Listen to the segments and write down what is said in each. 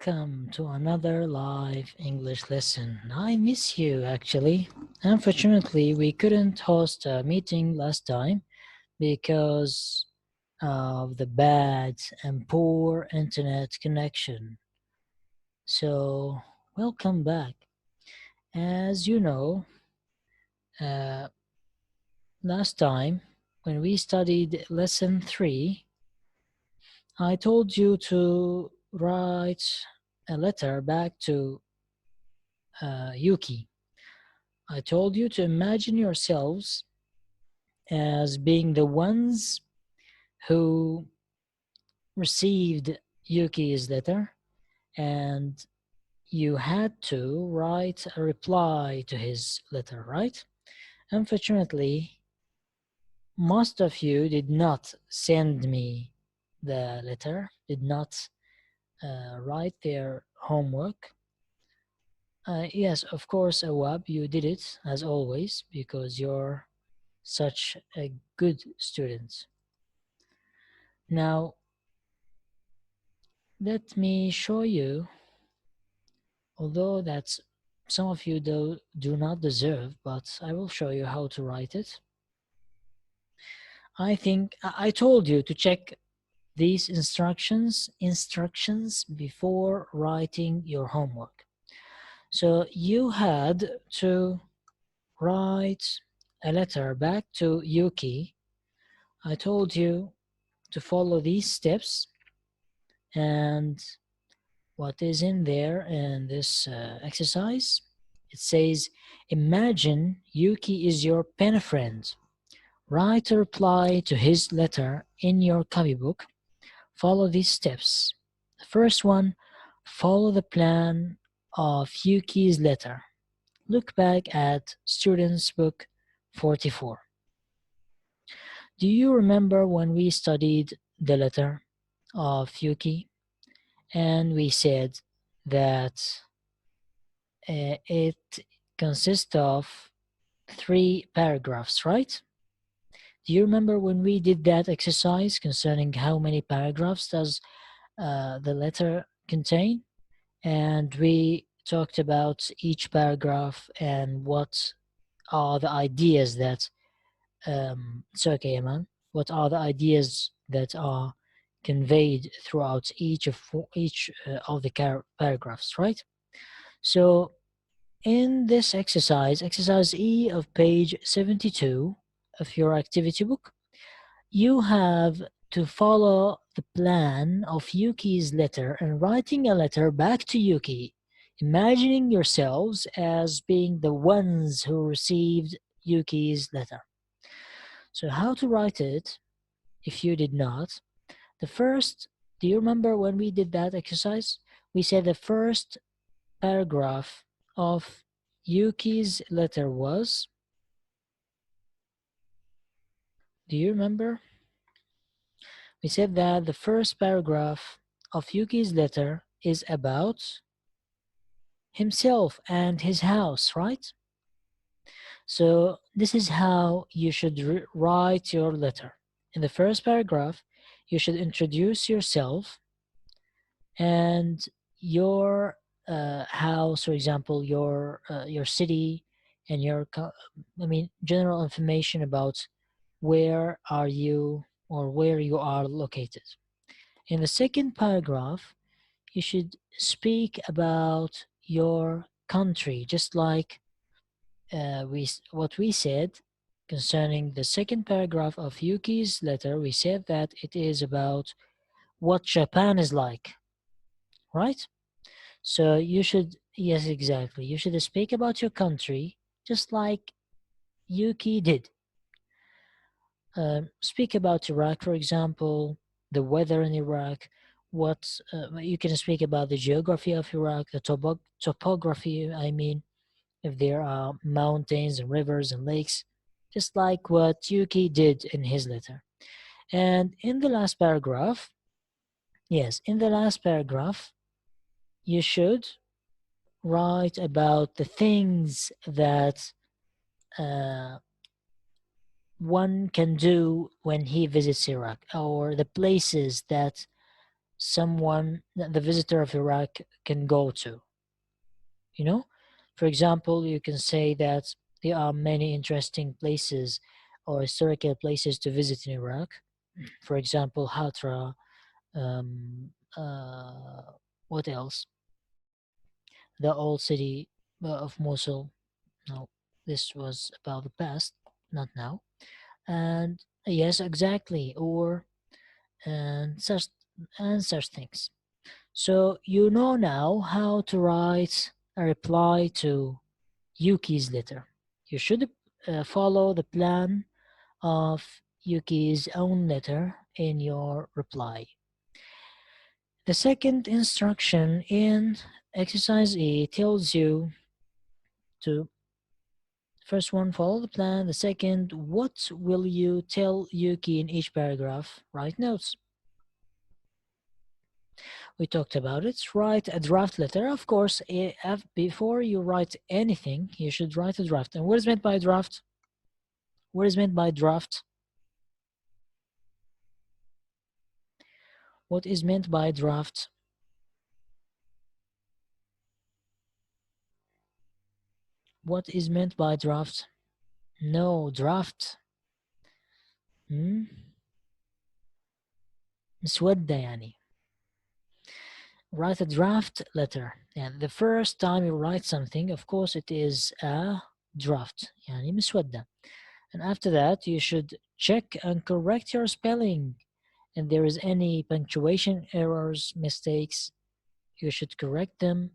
welcome to another live English lesson. I miss you actually. Unfortunately, we couldn't host a meeting last time because of the bad and poor internet connection. So, welcome back. As you know, last time when we studied lesson 3, I told you to write a letter back to Yuki. I told you to imagine yourselves as being the ones who received Yuki's letter, and you had to write a reply to his letter, right? Unfortunately, most of you did not send me the letter, did not write their homework. Yes, of course, Awab, you did it as always because you're such a good student. Now, let me show you, although that's some of you do not deserve, but I will show you how to write it. I think I told you to check these instructions before writing your homework. So you had to write a letter back to Yuki. I told you to follow these steps, and what is in there in this exercise? It says, imagine Yuki is your pen friend. Write a reply to his letter in your copybook. Follow these steps. The first one, follow the plan of Yuki's letter. Look back at Student's Book 44. Do you remember when we studied the letter of Yuki and we said that it consists of 3 paragraphs, right? Do you remember when we did that exercise concerning how many paragraphs does the letter contain? And we talked about each paragraph and what are the ideas that it's okay, Aman. What are the ideas that are conveyed throughout each of the paragraphs, right? So in this exercise, exercise E of page 72 of your activity book, you have to follow the plan of Yuki's letter and writing a letter back to Yuki, imagining yourselves as being the ones who received Yuki's letter. So how to write it if you did not? The first, do you remember when we did that exercise? We said the first paragraph of Yuki's letter was, do you remember? We said that the first paragraph of Yuki's letter is about himself and his house, right? So this is how you should write your letter. In the first paragraph, you should introduce yourself and your house, for example, your city, and your general information about where are you or where you are located. In the second paragraph, you should speak about your country, just like what we said concerning the second paragraph of Yuki's letter. We said that it is about what Japan is like, right? So you should, yes, exactly. You should speak about your country just like Yuki did. Speak about Iraq, for example, the weather in Iraq. What you can speak about the geography of Iraq, the topography. I mean, if there are mountains and rivers and lakes, just like what Yuki did in his letter. And in the last paragraph, yes, in the last paragraph, you should write about the things that one can do when he visits Iraq, or the places that someone that the visitor of Iraq can go to. You know, for example, you can say that there are many interesting places or historical places to visit in Iraq. For example, Hatra, um, uh, what else? The old city of Mosul. No, this was about the past, not now. And yes, exactly, or and such and such things. So you know now how to write a reply to Yuki's letter. You should follow the plan of Yuki's own letter in your reply. The second instruction in exercise E tells you to first one, follow the plan. The second, what will you tell Yuki in each paragraph? Write notes. We talked about it. Write a draft letter. Of course, before you write anything, you should write a draft. And what is meant by draft? What is meant by draft? What is meant by draft? What is meant by draft? No, draft. مسودة يعني. Write a draft letter. And the first time you write something, of course, it is a draft. يعني مسودة. And after that, you should check and correct your spelling. And there is any punctuation errors, mistakes, you should correct them.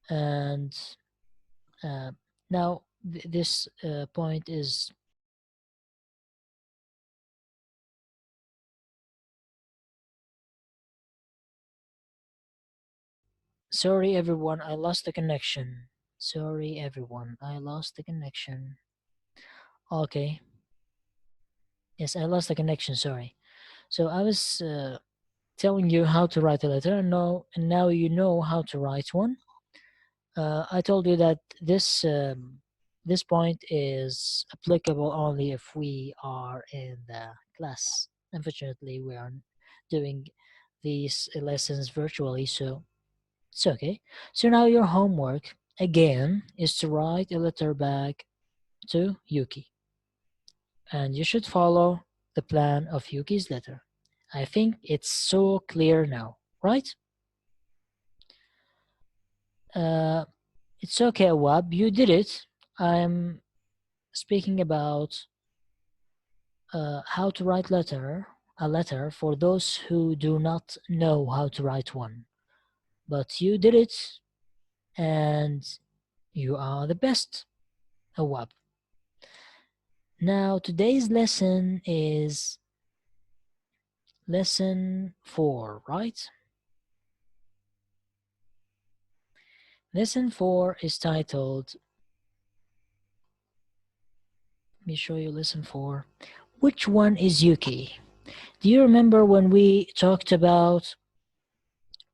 And now this point is sorry everyone, I lost the connection. Sorry everyone, I lost the connection. Okay. Yes, I lost the connection, sorry. So I was telling you how to write a letter, and now you know how to write one. I told you that this point is applicable only if we are in the class. Unfortunately, we are doing these lessons virtually, so it's okay. So now your homework again is to write a letter back to Yuki, and you should follow the plan of Yuki's letter. I think it's so clear now, right? Uh, it's okay, Wab. You did it. I'm speaking about how to write a letter for those who do not know how to write one. But you did it, and you are the best, Awab. Now today's lesson is lesson 4, right? Lesson 4 is titled, let me show you lesson 4. Which one is Yuki? Do you remember when we talked about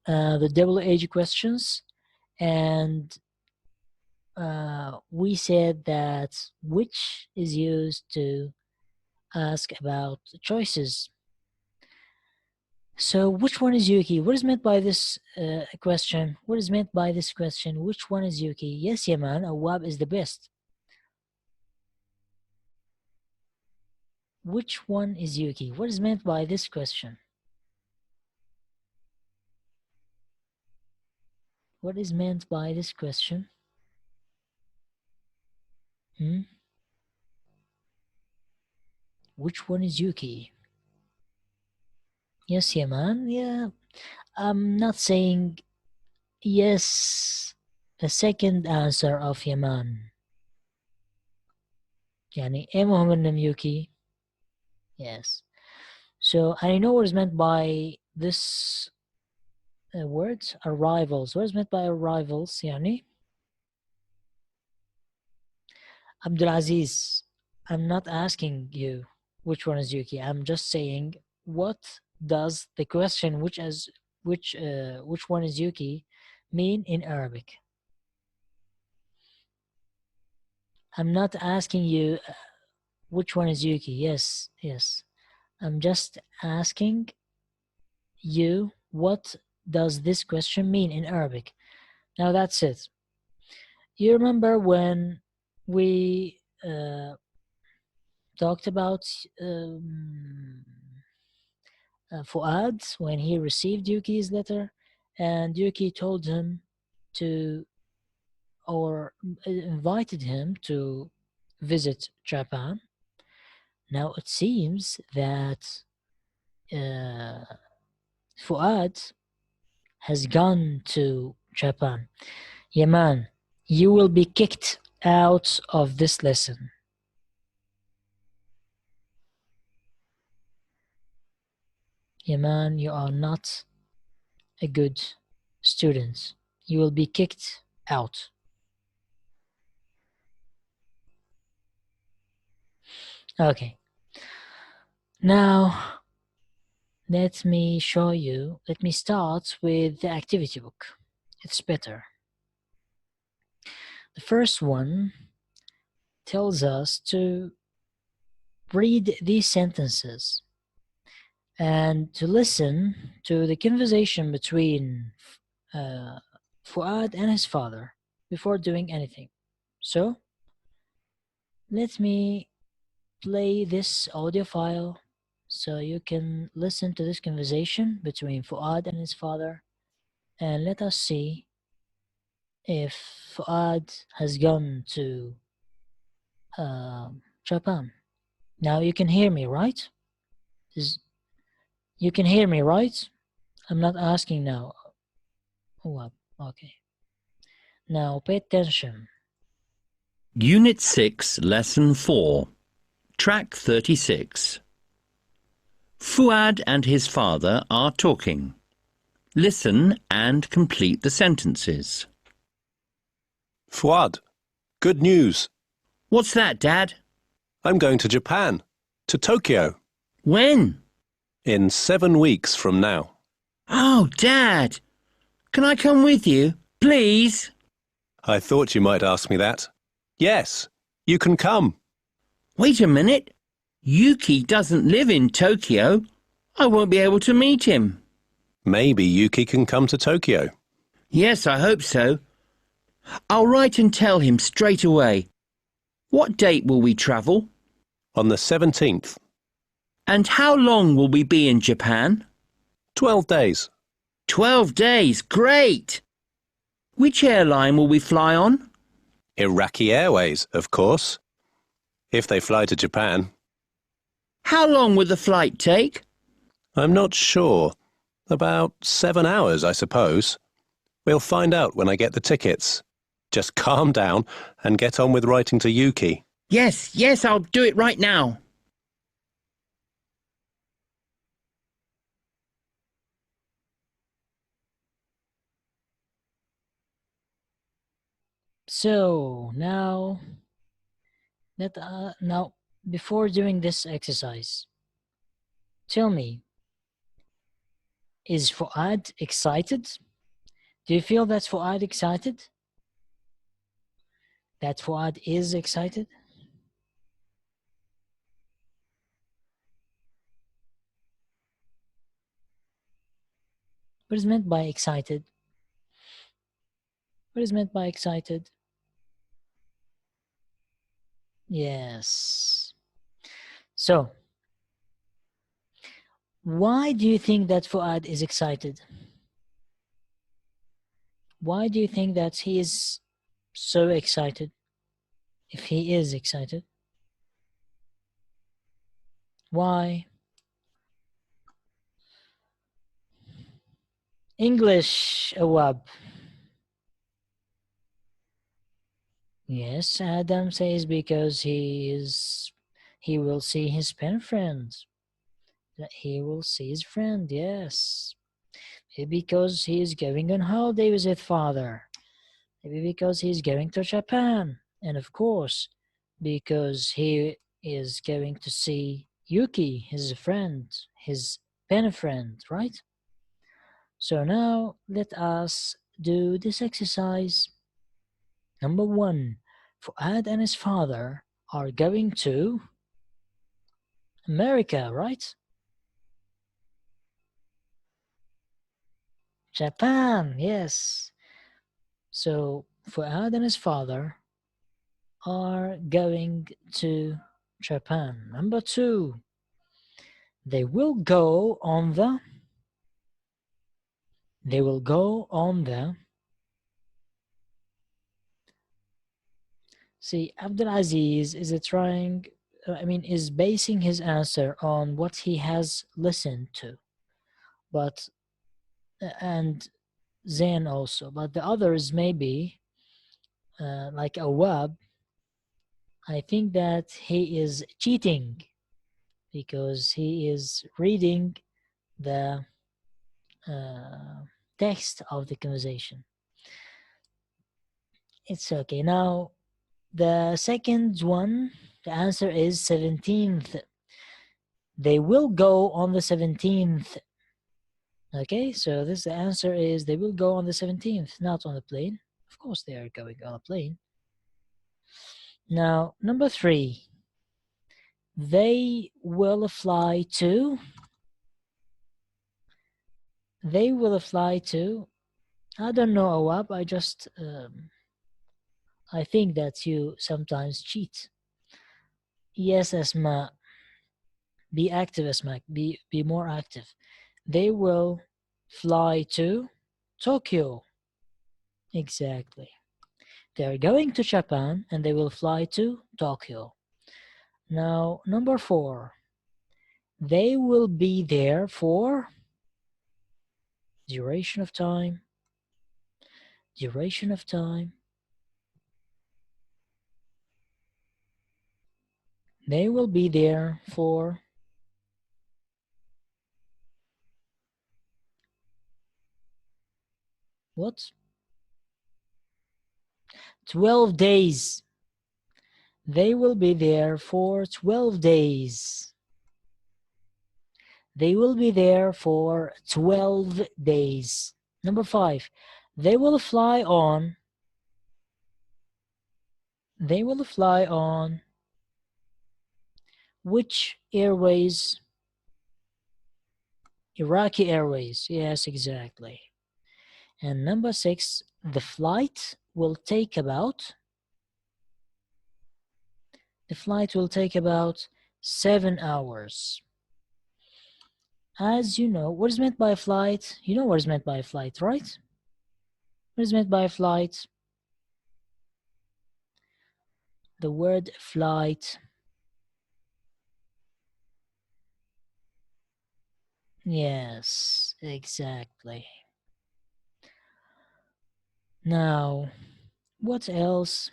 the double age questions? And we said that which is used to ask about choices. So which one is Yuki? What is meant by this question? What is meant by this question? Which one is Yuki? Yes, Yaman, Awab is the best. Which one is Yuki? What is meant by this question? What is meant by this question? Which one is Yuki? Yes, Yaman. Yeah, I'm not saying yes. The second answer of Yaman. يعني إيه مهم إنهم Yuki? Yes. So I know what is meant by this words, arrivals. What is meant by arrivals يعني? Abdulaziz, I'm not asking you which one is Yuki. I'm just saying what does the question which one is Yuki mean in Arabic? I'm not asking you which one is Yuki. Yes, yes. I'm just asking you what does this question mean in Arabic? Now that's it. You remember when we talked about Fuad when he received Yuki's letter, and Yuki told him to, or invited him to visit Japan. Now it seems that Fuad has gone to Japan. Yaman, you will be kicked out of this lesson. Yaman, you are not a good student. You will be kicked out. Okay. Now, let me start with the activity book. It's better. The first one tells us to read these sentences and to listen to the conversation between Fuad and his father before doing anything. So, let me play this audio file so you can listen to this conversation between Fuad and his father, and let us see if Fuad has gone to Japan. Now you can hear me, right? You can hear me, right? I'm not asking now. Oh, okay. Now pay attention. Unit 6, Lesson 4, Track 36. Fuad and his father are talking. Listen and complete the sentences. Fuad, good news. What's that, Dad? I'm going to Japan, to Tokyo, When? in 7 weeks from now. Oh, Dad! Can I come with you, please? I thought you might ask me that. Yes, you can come. Wait a minute. Yuki doesn't live in Tokyo. I won't be able to meet him. Maybe Yuki can come to Tokyo. Yes, I hope so. I'll write and tell him straight away. What date will we travel? On the 17th. And how long will we be in Japan? 12 days. 12 days, great! Which airline will we fly on? Iraqi Airways, of course. If they fly to Japan. How long will the flight take? I'm not sure. About 7 hours, I suppose. We'll find out when I get the tickets. Just calm down and get on with writing to Yuki. Yes, I'll do it right now. So now before doing this exercise, tell me, is Fuad excited? Do you feel that Fuad excited? That Fuad is excited? What is meant by excited? What is meant by excited? Yes. So, why do you think that Fuad is excited? Why do you think that he is so excited? If he is excited. Why? English, Awab. Yes, Adam says because he will see his pen friend. He will see his friend, yes. Maybe because he is going on holiday with his father. Maybe because he's going to Japan. And of course, because he is going to see Yuki, his friend, his pen friend, right? So now let us do this exercise. Number 1, Fuad and his father are going to America, right? Japan, yes. So Fuad and his father are going to Japan. Number 2, they will go on the see, Abdulaziz is basing his answer on what he has listened to, but and Zain also, but the others maybe like Awab, I think that he is cheating because he is reading the text of the conversation. It's okay. Now, the second one, the answer is 17th. They will go on the 17th. Okay, so the answer is they will go on the 17th, not on the plane. Of course, they are going on a plane. Now, number 3, they will fly to. They will fly to. I don't know, Awab. I think that you sometimes cheat. Yes, Asma. Be active, Asma. Be more active. They will fly to Tokyo. Exactly. They are going to Japan and they will fly to Tokyo. Now, number 4. They will be there for duration of time. Duration of time. They will be there for what? 12 days. They will be there for 12 days. They will be there for 12 days. Number 5. They will fly on. They will fly on which airways? Iraqi Airways. Yes, exactly. And number 6. The flight will take about. The flight will take about 7 hours. As you know, what is meant by a flight? You know what is meant by a flight, right? What is meant by a flight? The word flight. Yes, exactly. Now, what else?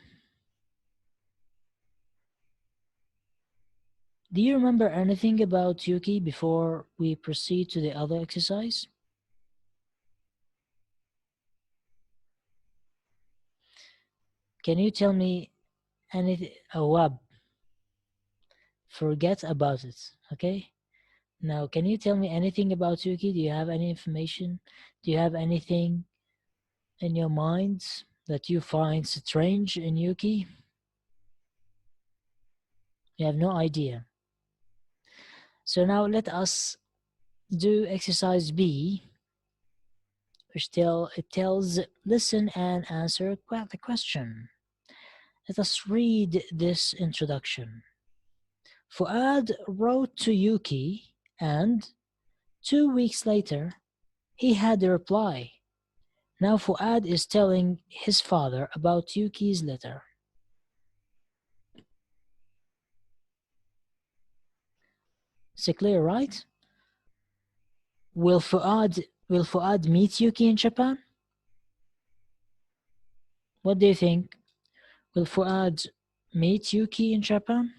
Do you remember anything about Yuki before we proceed to the other exercise? Can you tell me anything? Awab, forget about it, okay? Now, can you tell me anything about Yuki? Do you have any information? Do you have anything in your mind that you find strange in Yuki? You have no idea. So now let us do exercise B, which it tells listen and answer the question. Let us read this introduction. Fuad wrote to Yuki and 2 weeks later he had a reply. Now Fuad is telling his father about Yuki's letter. Is it clear, right? Will Fuad meet Yuki in Japan? What do you think? Will Fuad meet Yuki in Japan?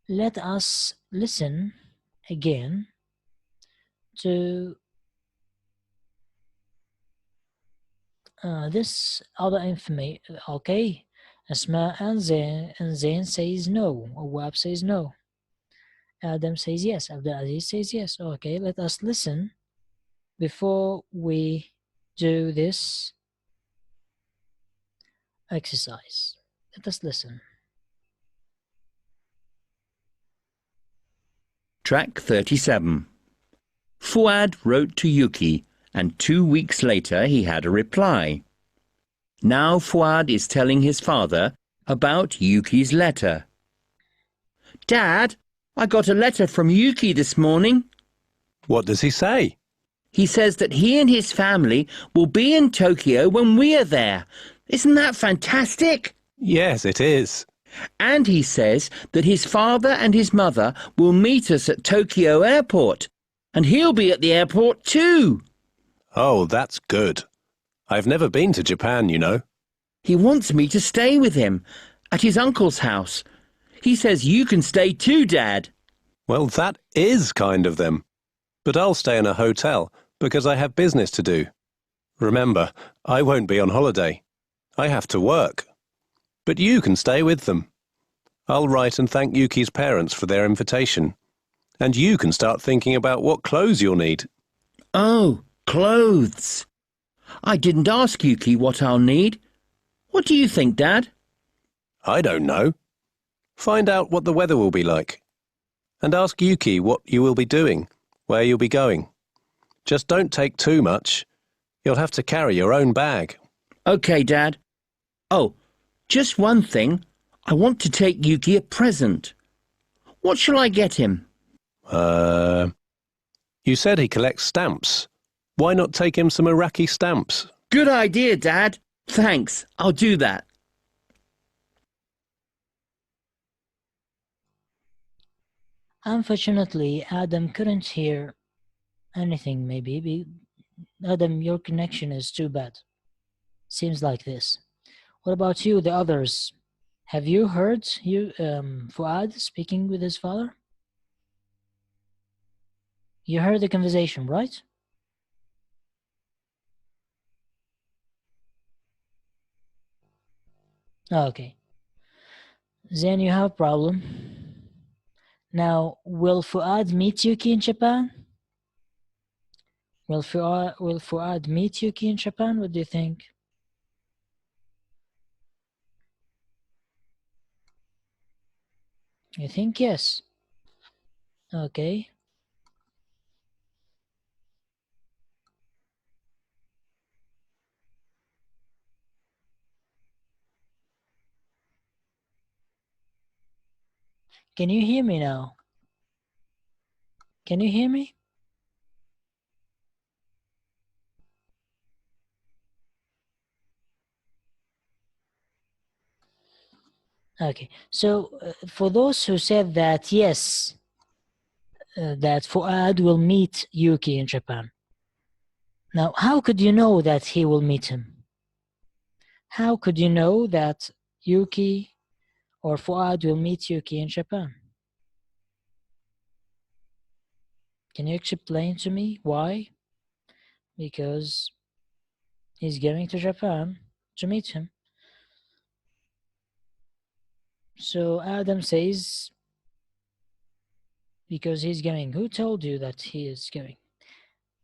Let us listen again to this other information. Okay, Asma and Zain says no. Awab says no. Adam says yes. Abdulaziz says yes. Okay, let us listen before we do this exercise. Let us listen. Track 37. Fuad wrote to Yuki, and 2 weeks later he had a reply. Now Fuad is telling his father about Yuki's letter. Dad, I got a letter from Yuki this morning. What does he say? He says that he and his family will be in Tokyo when we are there. Isn't that fantastic? Yes, it is. And he says that his father and his mother will meet us at Tokyo Airport. And he'll be at the airport too. Oh, that's good. I've never been to Japan, you know. He wants me to stay with him at his uncle's house. He says you can stay too, Dad. Well, that is kind of them. But I'll stay in a hotel because I have business to do. Remember, I won't be on holiday. I have to work. But you can stay with them. I'll write and thank Yuki's parents for their invitation. And you can start thinking about what clothes you'll need. Oh, clothes. I didn't ask Yuki what I'll need. What do you think, Dad? I don't know. Find out what the weather will be like. And ask Yuki what you will be doing, where you'll be going. Just don't take too much. You'll have to carry your own bag. OK, Dad. Oh, just one thing. I want to take Yuki a present. What shall I get him? You said he collects stamps. Why not take him some Iraqi stamps? Good idea, Dad. Thanks. I'll do that. Unfortunately, Adam couldn't hear anything, maybe. Adam, your connection is too bad. Seems like this. What about you, the others? Have you heard Fuad speaking with his father? You heard the conversation, right? Okay. Then you have a problem. Now, will Fuad meet Yuki in Japan? Will Fuad meet Yuki in Japan? What do you think? You think yes? Okay. Can you hear me now? Can you hear me? Okay, so for those who said that yes, that Fuad will meet Yuki in Japan. Now, how could you know that he will meet him? How could you know that Yuki or Fuad will meet Yuki in Japan? Can you explain to me why? Because he's going to Japan to meet him. So Adam says, because he's going. Who told you that he is going?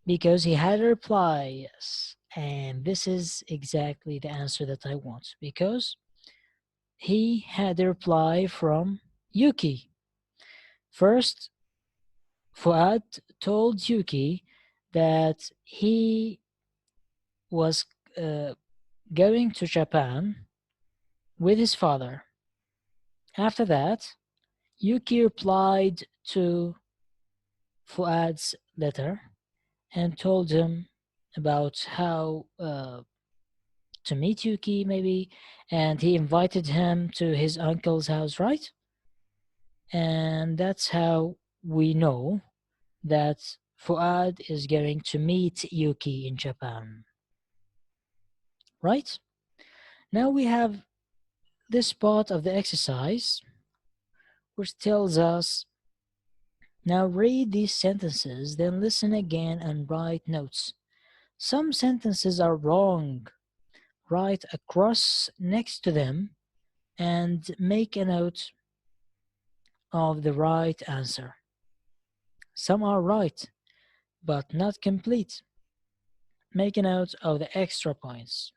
Because he had a reply, yes. And this is exactly the answer that I want. Because he had a reply from Yuki. First, Fuad told Yuki that he was going to Japan with his father. After that, Yuki replied to Fuad's letter and told him about how to meet Yuki, maybe, and he invited him to his uncle's house, right? And that's how we know that Fuad is going to meet Yuki in Japan, right? Now we have this part of the exercise which tells us, now read these sentences, then listen again and write notes. Some sentences are wrong. Write a cross next to them and make a note of the right answer. Some are right, but not complete. Make a note of the extra points.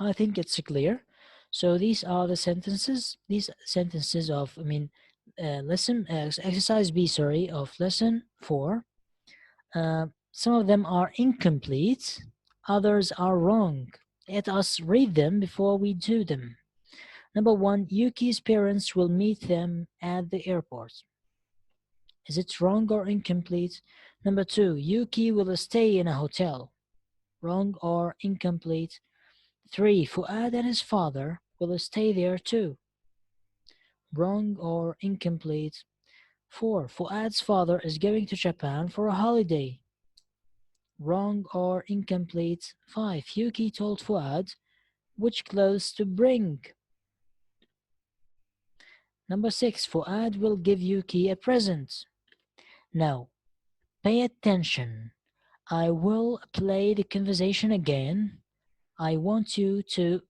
I think it's clear. So these are the sentences. These sentences of, exercise B, sorry, of lesson 4. Some of them are incomplete, others are wrong. Let us read them before we do them. Number 1, Yuki's parents will meet them at the airport. Is it wrong or incomplete? Number 2, Yuki will stay in a hotel. Wrong or incomplete? 3, Fuad and his father will stay there too. Wrong or incomplete? 4, Fuad's father is going to Japan for a holiday. Wrong or incomplete? 5, Yuki told Fuad which clothes to bring. Number 6, Fuad will give Yuki a present. Now, pay attention. I will play the conversation again. I want you to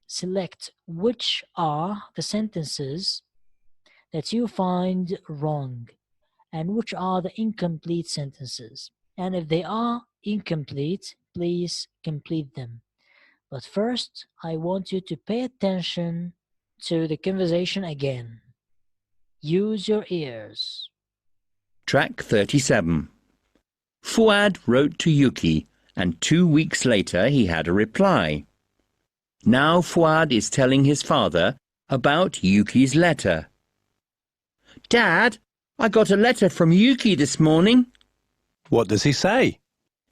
select which are the sentences that you find wrong and which are the incomplete sentences. And if they are incomplete, please complete them. But first, I want you to pay attention to the conversation again. Use your ears. Track 37. Fuad wrote to Yuki, and 2 weeks later he had a reply. Now Fuad is telling his father about Yuki's letter. Dad, I got a letter from Yuki this morning. What does he say?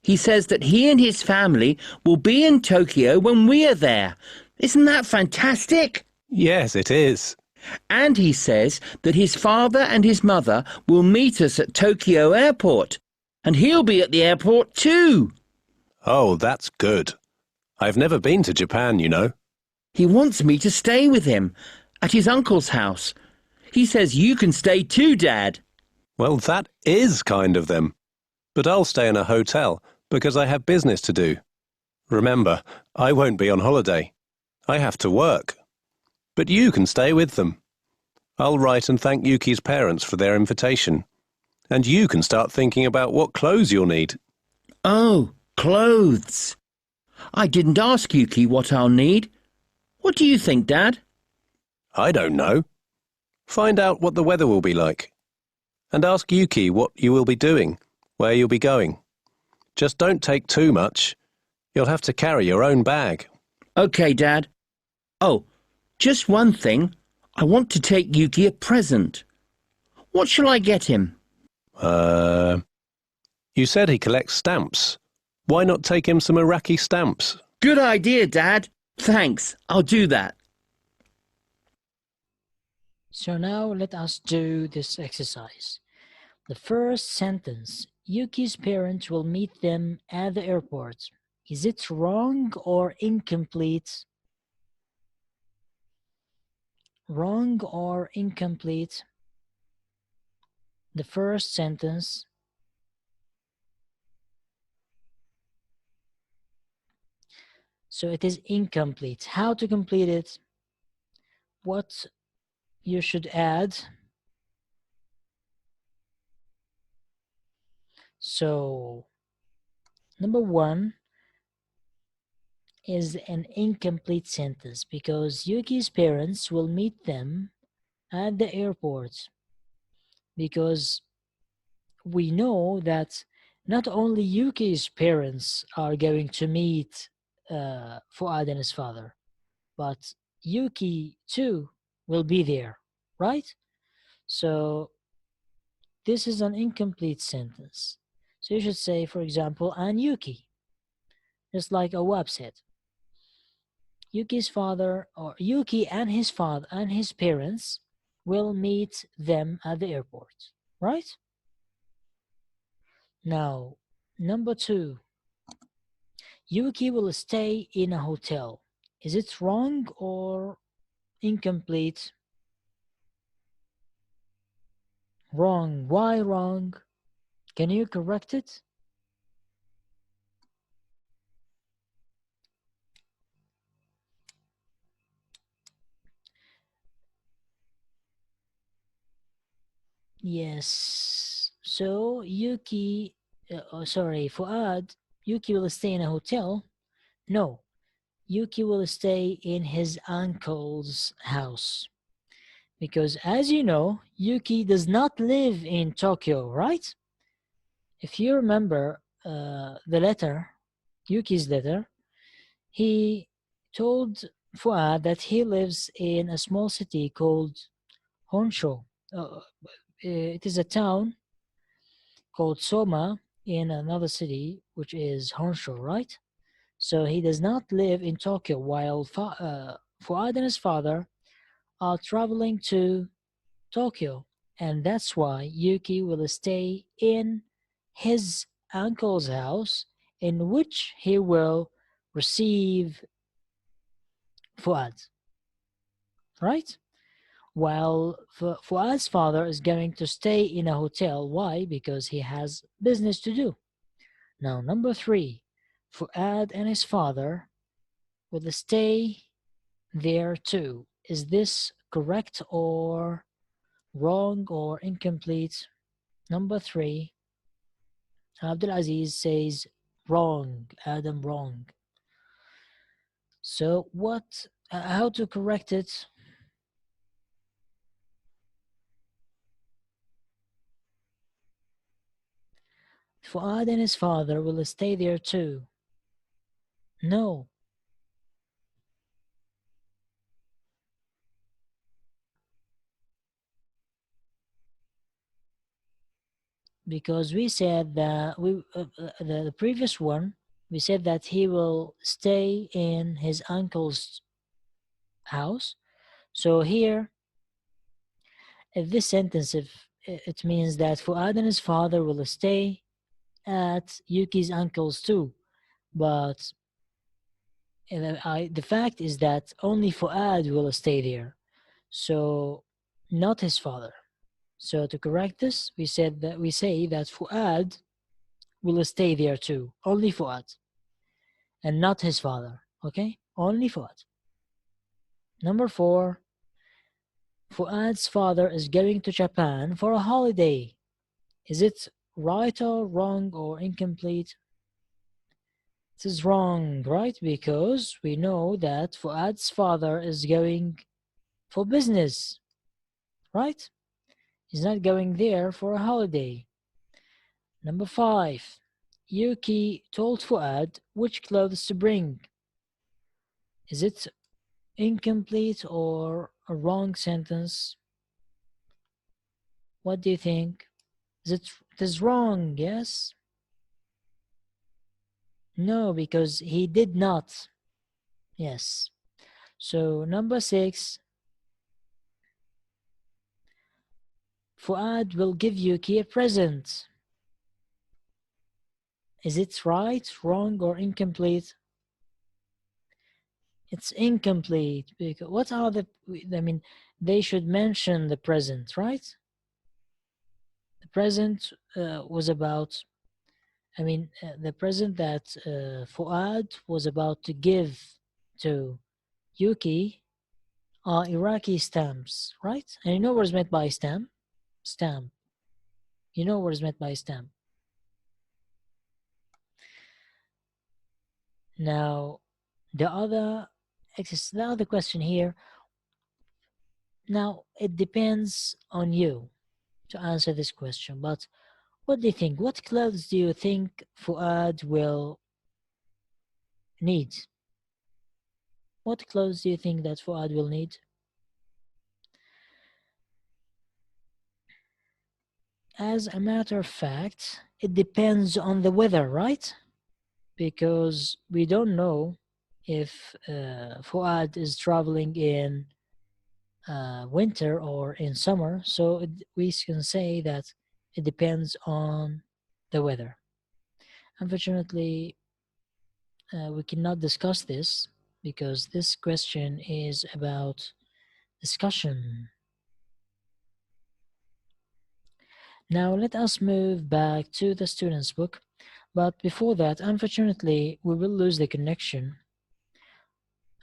He says that he and his family will be in Tokyo when we are there. Isn't that fantastic? Yes, it is. And he says that his father and his mother will meet us at Tokyo Airport, and he'll be at the airport too. Oh, that's good. I've never been to Japan, you know. He wants me to stay with him at his uncle's house. He says you can stay too, Dad. Well, that is kind of them. But I'll stay in a hotel because I have business to do. Remember, I won't be on holiday. I have to work. But you can stay with them. I'll write and thank Yuki's parents for their invitation. And you can start thinking about what clothes you'll need. Oh, clothes. I didn't ask Yuki what I'll need. What do you think, Dad? I don't know. Find out what the weather will be like. And ask Yuki what you will be doing, where you'll be going. Just don't take too much. You'll have to carry your own bag. OK, Dad. Oh, just one thing. I want to take Yuki a present. What shall I get him? You said he collects stamps. Why not take him some Iraqi stamps? Good idea, Dad. Thanks. I'll do that. So now let us do this exercise. The first sentence, Yuki's parents will meet them at the airport. Is it wrong or incomplete? Wrong or incomplete? The first sentence. So it is incomplete. How to complete it? What you should add? So number 1 is an incomplete sentence because Yuki's parents will meet them at the airport, because we know that not only Yuki's parents are going to meet Fuad and his father, but Yuki too will be there, right? So this is an incomplete sentence. So you should say, for example, and Yuki, just like Awab said. Yuki's father, or Yuki and his father and his parents will meet them at the airport, right? Now, number 2, Yuki will stay in a hotel. Is it wrong or incomplete? Wrong. Why wrong? Can you correct it? Yes. So Fuad, Yuki will stay in a hotel. No, Yuki will stay in his uncle's house. Because as you know, Yuki does not live in Tokyo, right? If you remember the letter, Yuki's letter, he told Fuad that he lives in a small city called Honshu. It is a town called Soma in another city, which is Honshu, right? So he does not live in Tokyo, while Fuad and his father are traveling to Tokyo. And that's why Yuki will stay in his uncle's house, in which he will receive Fuad, right? While Fuad's father is going to stay in a hotel. Why? Because he has business to do. Now, number 3, Fuad and his father will stay there too. Is this correct or wrong or incomplete? Number 3, Abdulaziz says wrong. Adam, wrong. So what? How to correct it? Fuad and his father will stay there too. No, because we said that the previous one, we said that he will stay in his uncle's house. So here, if this sentence, if it means that Fuad and his father will stay at Yuki's uncle's too, but the fact is that only Fuad will stay there, so not his father. So to correct this, we say that Fuad will stay there too, only Fuad, and not his father. Okay, only Fuad. Number 4, Fuad's father is going to Japan for a holiday. Is it right or wrong or incomplete? It is wrong, right? Because we know that Fuad's father is going for business, right? He's not going there for a holiday. Number 5, Yuki told Fuad which clothes to bring. Is it incomplete or a wrong sentence? What do you think? It is wrong, yes? No, because he did not. Yes. So number 6, Fuad will give Yuki a present. Is it right, wrong, or incomplete? It's incomplete because what are they should mention the present, right? The present was about, the present that Fuad was about to give to Yuki are Iraqi stamps, right? And you know what is meant by stamp? Stamp. You know what is meant by stamp. Now, the other question here. Now, it depends on you to answer this question, but what do you think? What clothes do you think Fuad will need? What clothes do you think that Fuad will need? As a matter of fact, it depends on the weather, right? Because we don't know if Fuad is traveling in winter or in summer, so we can say that it depends on the weather. Unfortunately, we cannot discuss this because this question is about discussion. Now let us move back to the student's book, but before that, unfortunately, we will lose the connection.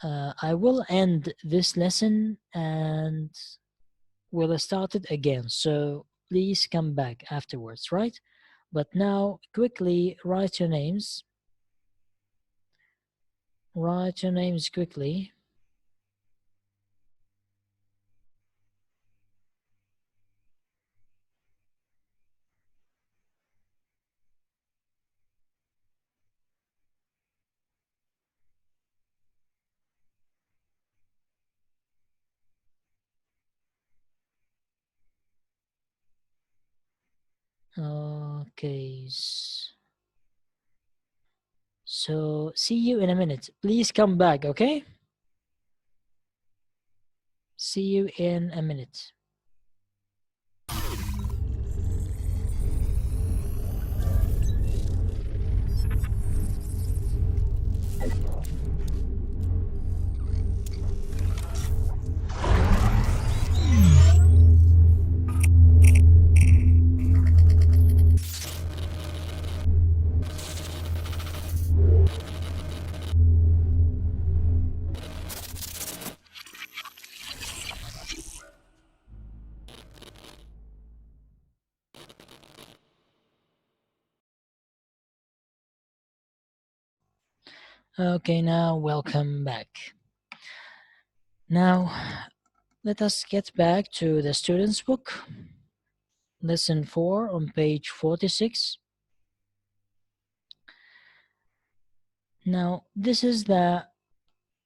I will end this lesson and we'll start it again, so please come back afterwards, right? But now, quickly write your names. Write your names quickly. Okay. So see you in a minute. Please come back, okay? See you in a minute. Okay, now welcome back. Now, let us get back to the student's book. Lesson 4 on page 46. Now, this is the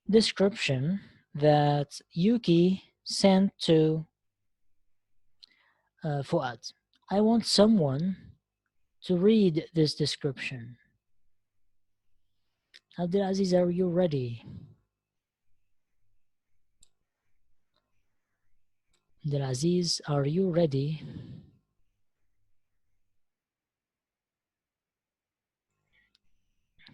description that Yuki sent to Fuad. I want someone to read this description. Abdulaziz, are you ready? Abdulaziz, are you ready?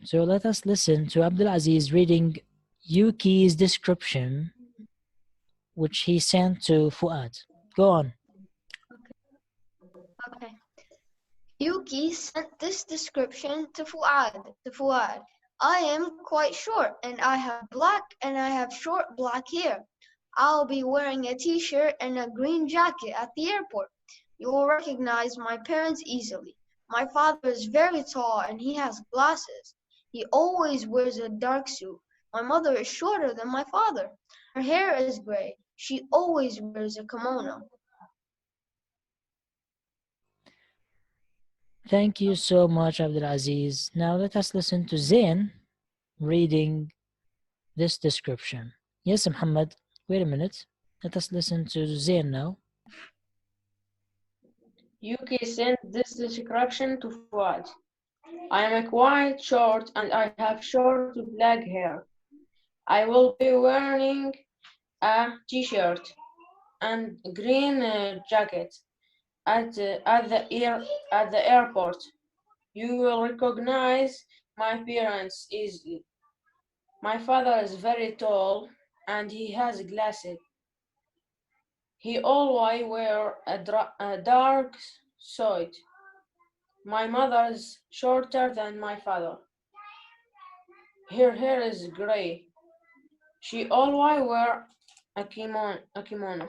So let us listen to Abdulaziz reading Yuki's description, which he sent to Fuad. Go on. Okay. Yuki sent this description to Fuad. I am quite short, and I have short black hair. I'll be wearing a t-shirt and a green jacket at the airport. You will recognize my parents easily. My father is very tall and he has glasses. He always wears a dark suit. My mother is shorter than my father. Her hair is gray. She always wears a kimono. Thank you so much, Abdulaziz. Now let us listen to Zain reading this description. Yes, Muhammad, wait a minute. Let us listen to Zain now. Yuki sent this description to Fuad. I am quite short and I have short black hair. I will be wearing a t-shirt and green jacket at the airport. You will recognize my parents easily. My father is very tall and he has glasses. He always wears a dark suit. My mother is shorter than my father. Her hair is gray. She always wears a kimono.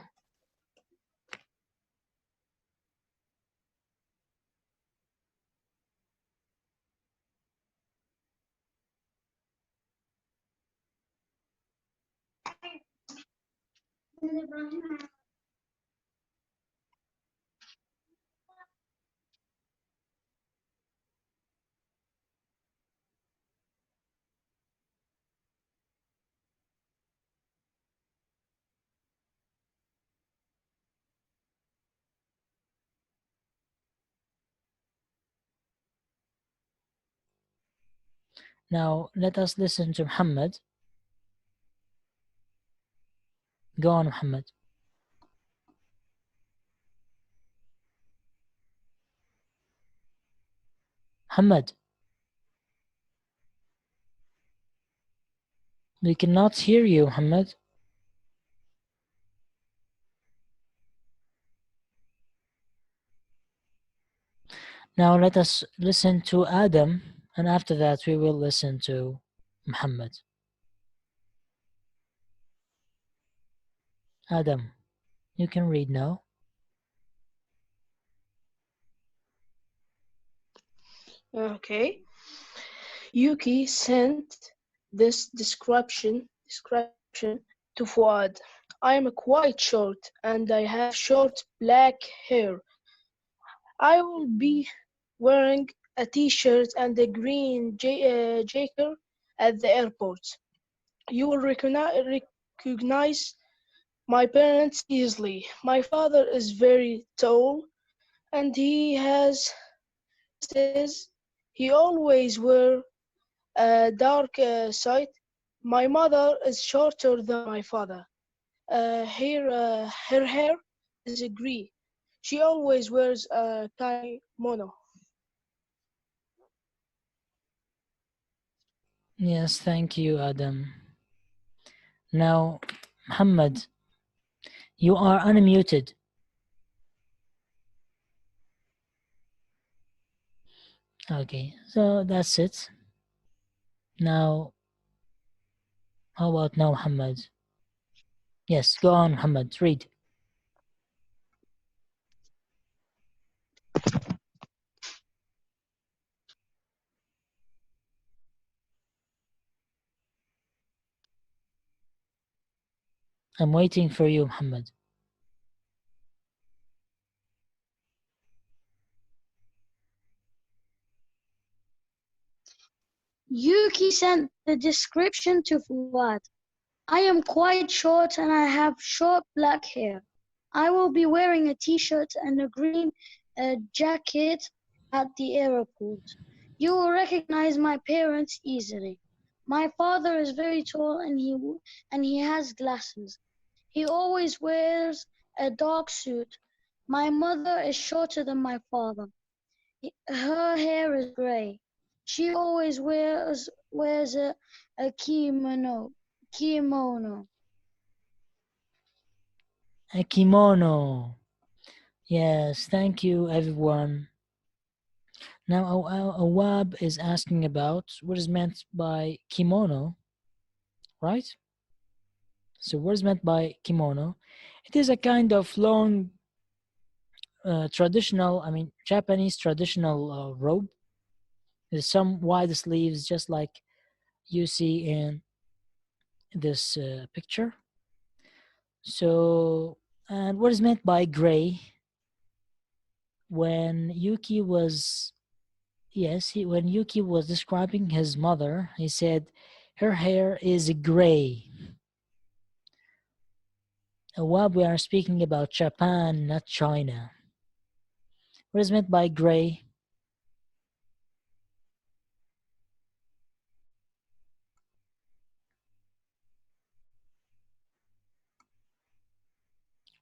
Now let us listen to Muhammad. Go on, Muhammad. Muhammad, we cannot hear you, Muhammad. Now let us listen to Adam, and after that we will listen to Muhammad. Adam, you can read now. Okay. Yuki sent this description to Fuad. I am quite short and I have short black hair. I will be wearing a t-shirt and a green jacket at the airport. You will recognize my parents easily. My father is very tall and he has glasses. He always wears a dark suit. My mother is shorter than my father. Her hair is gray. She always wears a kimono. Yes, thank you, Adam. Now, Muhammad, you are unmuted. Okay, so that's it. Now, how about now, Muhammad? Yes, go on, Muhammad, read. I'm waiting for you, Muhammad. Yuki sent the description to Fuad. I am quite short and I have short black hair. I will be wearing a t-shirt and a green jacket at the airport. You will recognize my parents easily. My father is very tall and he has glasses. He always wears a dark suit. My mother is shorter than my father. Her hair is gray. She always wears a kimono. Kimono. A kimono. Yes, thank you, everyone. Now, Awab is asking about what is meant by kimono, right? So, what is meant by kimono? It is a kind of long, Japanese traditional robe with some wide sleeves, just like you see in this picture. So, and what is meant by gray? When Yuki was describing his mother, he said her hair is gray. Awab, we are speaking about Japan, not China. What is meant by gray?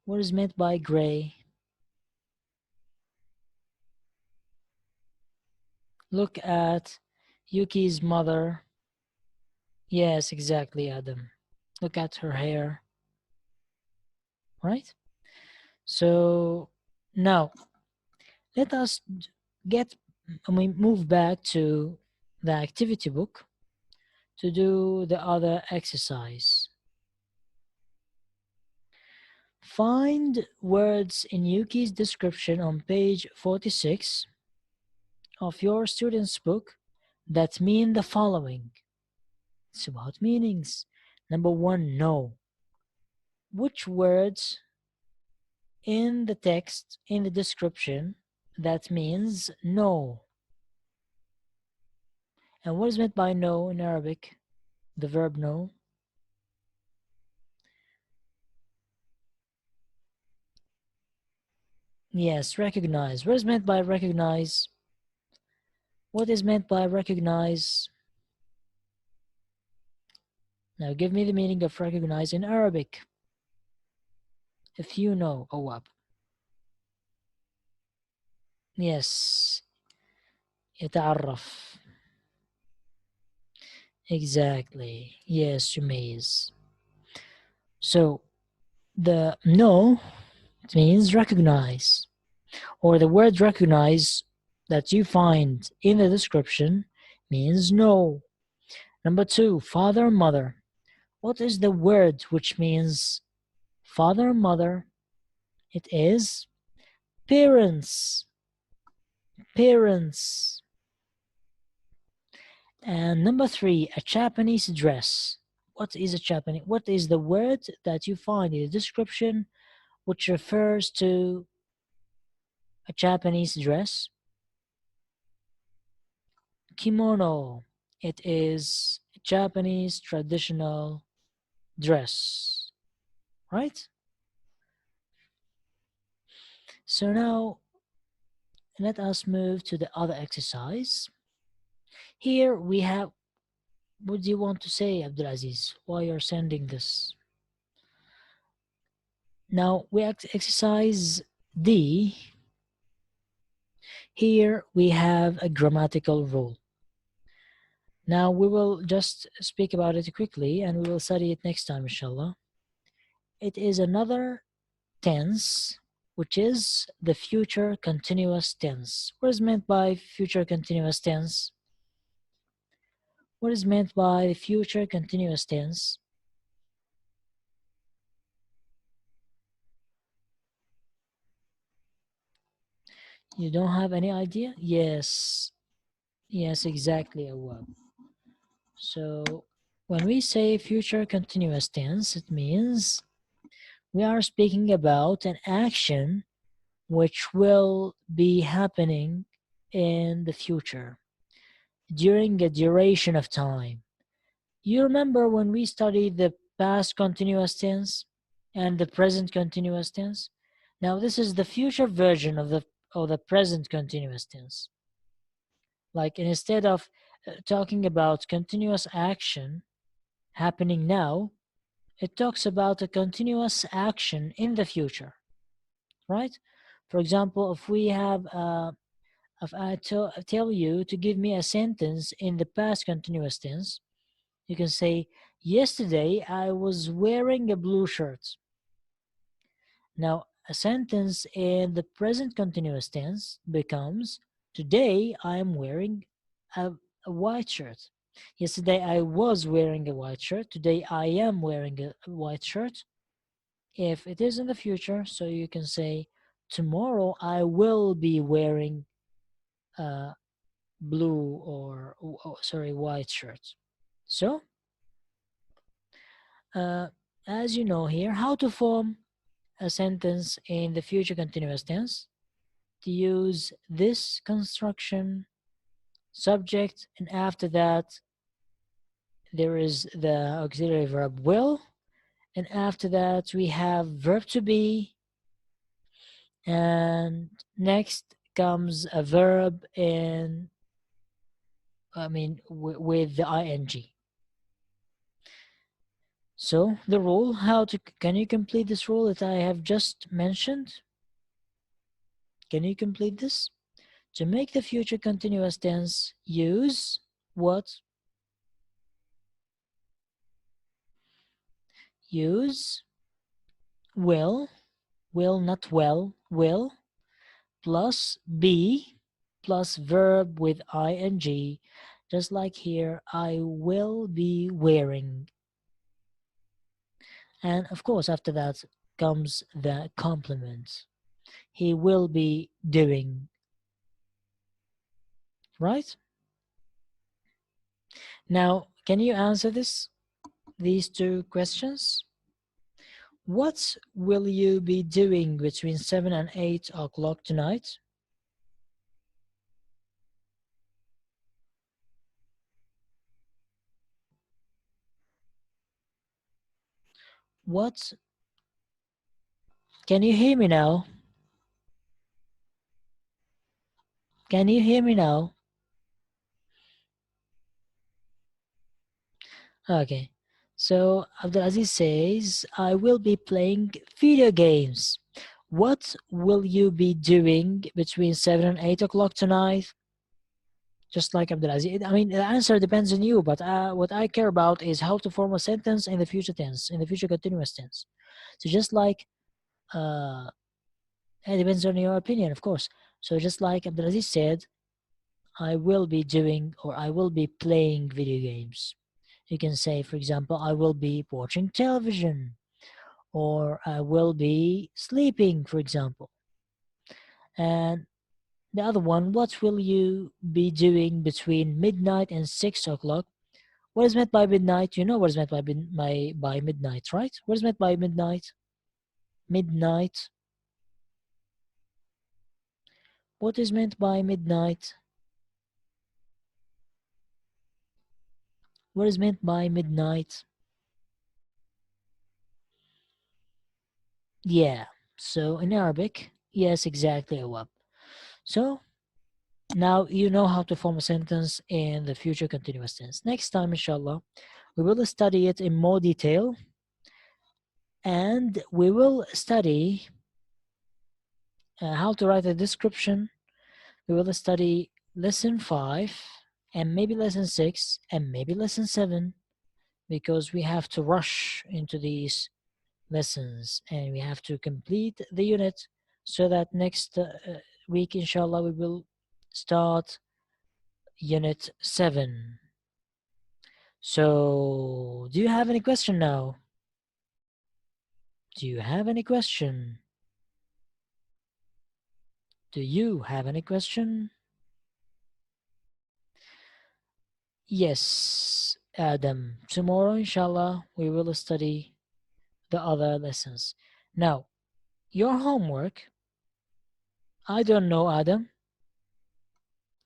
What is meant by gray? Look at Yuki's mother. Yes, exactly, Adam. Look at her hair. Right? So now let us move back to the activity book to do the other exercise. Find words in Yuki's description on page 46 of your student's book that mean the following. It's about meanings. Number 1, no. Which words in the text, in the description, that means no? And what is meant by no in Arabic? The verb no. Yes, recognize. What is meant by recognize? What is meant by recognize? Now give me the meaning of recognize in Arabic. If you know, Awab. Yes. يتعرف. Exactly. Yes, Shumaiz. So the no, it means recognize. Or the word recognize that you find in the description means no. Number 2, father and mother. What is the word which means father and mother? It is parents. Parents. And number 3, a Japanese dress. What is a Japanese? What is the word that you find in the description which refers to a Japanese dress? Kimono. It is a Japanese traditional dress, right? So now let us move to the other exercise. Here we have, what do you want to say, Abdulaziz? Why you're sending this? Now we exercise D. Here we have a grammatical rule. Now we will just speak about it quickly and we will study it next time, inshallah. It is another tense, which is the future continuous tense. What is meant by future continuous tense? What is meant by future continuous tense? You don't have any idea? Yes. Yes, exactly, Awab. So when we say future continuous tense, it means we are speaking about an action which will be happening in the future during a duration of time. You remember when we studied the past continuous tense and the present continuous tense? Now this is the future version of the present continuous tense. Like instead of talking about continuous action happening now, it talks about a continuous action in the future, right? For example, if we have if I tell you to give me a sentence in the past continuous tense, you can say, yesterday I was wearing a blue shirt. Now, a sentence in the present continuous tense becomes, today I am wearing a white shirt. Yesterday I was wearing a white shirt. Today I am wearing a white shirt. If it is in the future, so you can say, tomorrow I will be wearing a blue or, sorry, white shirt. So, as you know here, how to form a sentence in the future continuous tense, to use this construction, subject, and after that there is the auxiliary verb will, and after that we have verb to be, and next comes a verb with the ing. So the rule, can you complete this rule that I have just mentioned? Can you complete this? To make the future continuous tense, use what? Use will, not well, will, plus be, plus verb with ing, just like here, I will be wearing. And of course, after that comes the complement. He will be doing. Right? Now, can you answer these two questions? What will you be doing between 7 and 8 o'clock tonight? What? Can you hear me now? Can you hear me now? Okay. So Abdulaziz says, I will be playing video games. What will you be doing between 7 and 8 o'clock tonight? Just like Abdulaziz. I mean, the answer depends on you, but what I care about is how to form a sentence in the future tense, in the future continuous tense. So just like, it depends on your opinion, of course. So just like Abdulaziz said, I will be doing or I will be playing video games. You can say, for example, I will be watching television or I will be sleeping, for example. And The other one, what will you be doing between midnight and 6 o'clock? What is meant by midnight? You know what is meant by midnight, right? What is meant by midnight? Midnight. What is meant by midnight? What is meant by midnight? Yeah, so in Arabic, yes, exactly, Awab. So now you know how to form a sentence in the future continuous tense. Next time, inshallah, we will study it in more detail, and we will study how to write a description. We will study lesson 5 and maybe lesson 6 and maybe lesson 7, because we have to rush into these lessons and we have to complete the unit so that next week, inshallah, we will start unit 7. So, do you have any question now? Do you have any question? Do you have any question? Yes, Adam. Tomorrow, inshallah, we will study the other lessons. Now, your homework, I don't know, Adam.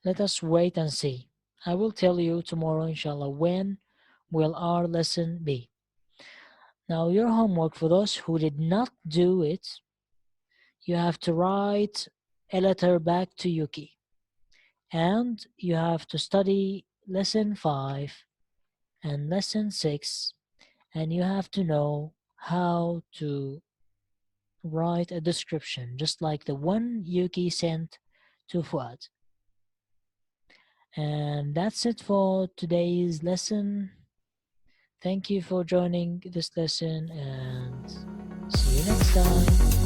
Let us wait and see. I will tell you tomorrow, inshallah, when will our lesson be. Now, your homework, for those who did not do it, you have to write a letter back to Yuki. And you have to study lesson 5 and lesson 6, and you have to know how to write a description, just like the one Yuki sent to Fuad. And that's it for today's lesson. Thank you for joining this lesson, and see you next time.